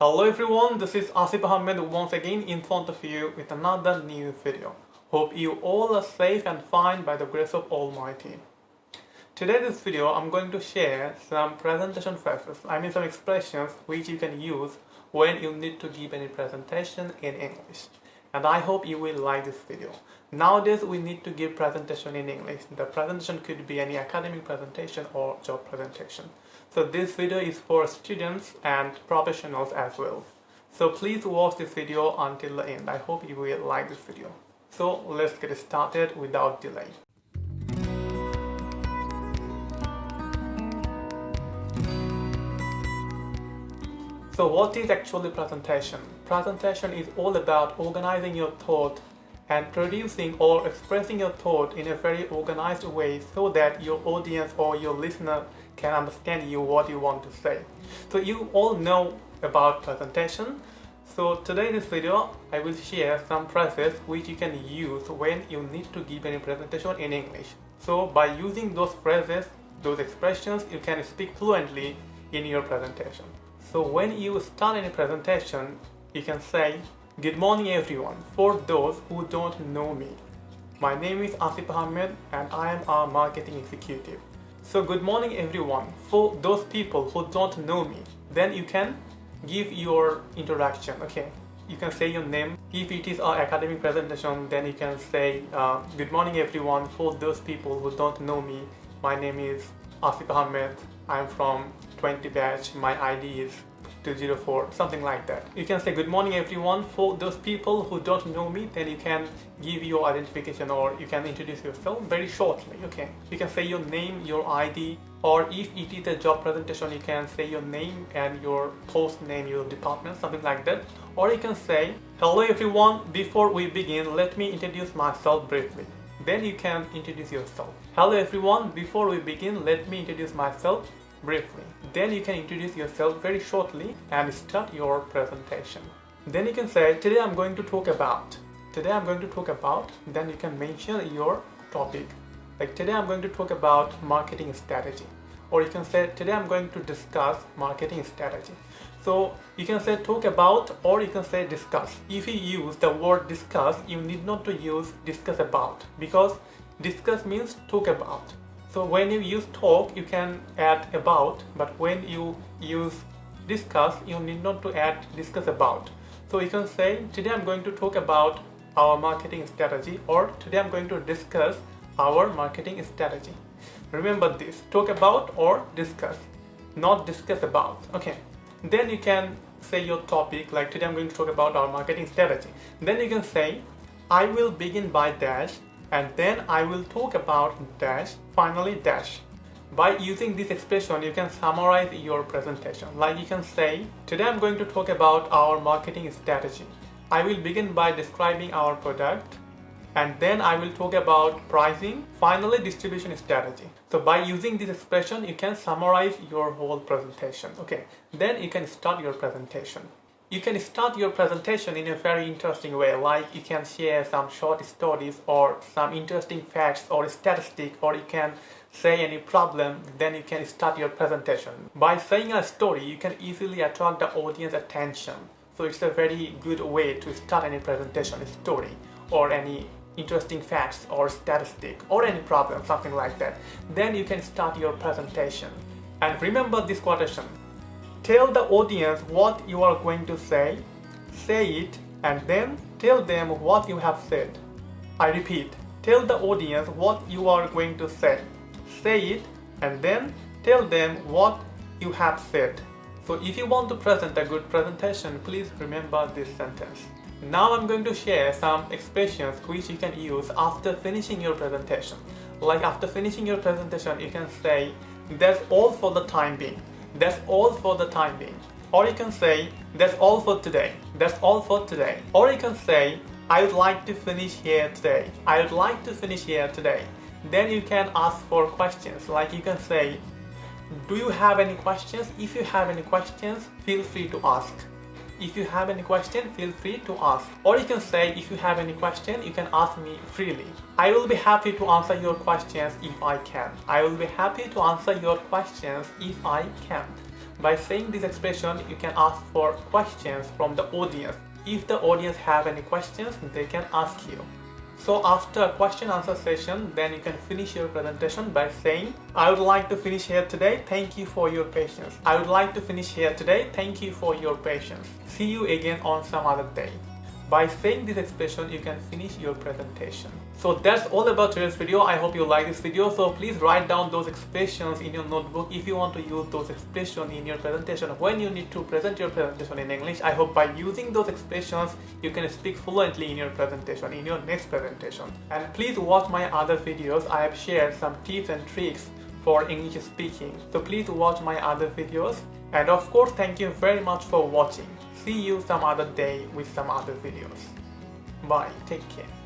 Hello everyone, this is Asif Ahmed once again in front of you with another new video. Hope you all are safe and fine by the grace of Almighty. Today in this video I'm going to share some presentation phrases, some expressions which you can use when you need to give any presentation in English. And I hope you will like this video. Nowadays we need to give presentation in English. The presentation could be any academic presentation or job presentation. So this video is for students and professionals as well. So please watch this video until the end. I hope you will like this video. So let's get started without delay. So what is actually presentation? Presentation is all about organizing your thought and producing or expressing your thought in a very organized way so that your audience or your listener can understand you what you want to say. So you all know about presentation. So today in this video I will share some phrases which you can use when you need to give any presentation in English. So by using those phrases, those expressions, you can speak fluently in your presentation. So when you start any presentation, you can say, "Good morning everyone, for those who don't know me. My name is Asif Ahmed and I am a marketing executive." So good morning everyone, for those people who don't know me. Then you can give your introduction, okay? You can say your name. If it is an academic presentation, then you can say, "Good morning everyone, for those people who don't know me. My name is Asif Ahmed. I'm from 20 batch, my ID is 204, something like that." You can say, "Good morning everyone, for those people who don't know me." Then you can give your identification or you can introduce yourself very shortly, okay? You can say your name, your ID, or if it is a job presentation, you can say your name and your post name, your department, something like that. Or you can say, "Hello everyone, before we begin, let me introduce myself briefly." Then you can introduce yourself. "Hello everyone, before we begin, let me introduce myself briefly." Then you can introduce yourself very shortly and start your presentation. Then you can say, "Today I'm going to talk about." Today I'm going to talk about. Then you can mention your topic. Like, "Today I'm going to talk about marketing strategy." Or you can say, "Today I'm going to discuss marketing strategy." So you can say talk about or you can say discuss. If you use the word discuss, you need not to use discuss about, because discuss means talk about. So when you use talk, you can add about, but when you use discuss, you need not to add discuss about. So you can say, "Today I'm going to talk about our marketing strategy," or "Today I'm going to discuss our marketing strategy." Remember this, talk about or discuss, not discuss about, okay? Then you can say your topic, like, "Today I'm going to talk about our marketing strategy." Then you can say, "I will begin by dash, and then I will talk about dash, finally dash." By using this expression, you can summarize your presentation. Like you can say, "Today I'm going to talk about our marketing strategy. I will begin by describing our product, and then I will talk about pricing, finally distribution strategy." So by using this expression, you can summarize your whole presentation, okay? Then you can start your presentation. You can start your presentation in a very interesting way, like you can share some short stories or some interesting facts or statistics, or you can say any problem. Then you can start your presentation. By saying a story, you can easily attract the audience attention. So it's a very good way to start any presentation, a story or any interesting facts or statistic or any problem, something like that. Then you can start your presentation. And remember this quotation: "Tell the audience what you are going to say it, and then tell them what you have said." I repeat, tell the audience what you are going to say it, and then tell them what you have said. So if you want to present a good presentation, please remember this sentence. Now I'm going to share some expressions which you can use after finishing your presentation. Like after finishing your presentation, you can say, "That's all for the time being." That's all for the time being. Or you can say, "That's all for today." That's all for today. Or you can say, "I would like to finish here today." I would like to finish here today. Then you can ask for questions. Like you can say, "Do you have any questions? If you have any questions, feel free to ask." If you have any question, feel free to ask. Or you can say, "If you have any question, you can ask me freely. I will be happy to answer your questions if I can." I will be happy to answer your questions if I can. By saying this expression, you can ask for questions from the audience. If the audience have any questions, they can ask you. So after a question answer session, then you can finish your presentation by saying, I would like to finish here today, thank you for your patience. I would like to finish here today, thank you for your patience. See you again on some other day. By saying this expression, you can finish your presentation. So that's all about today's video. I hope you like this video. So please write down those expressions in your notebook if you want to use those expressions in your presentation when you need to present your presentation in English. I hope by using those expressions, you can speak fluently in your presentation, in your next presentation. And please watch my other videos. I have shared some tips and tricks for English speaking. So please watch my other videos. And of course, thank you very much for watching. See you some other day with some other videos. Bye. Take care.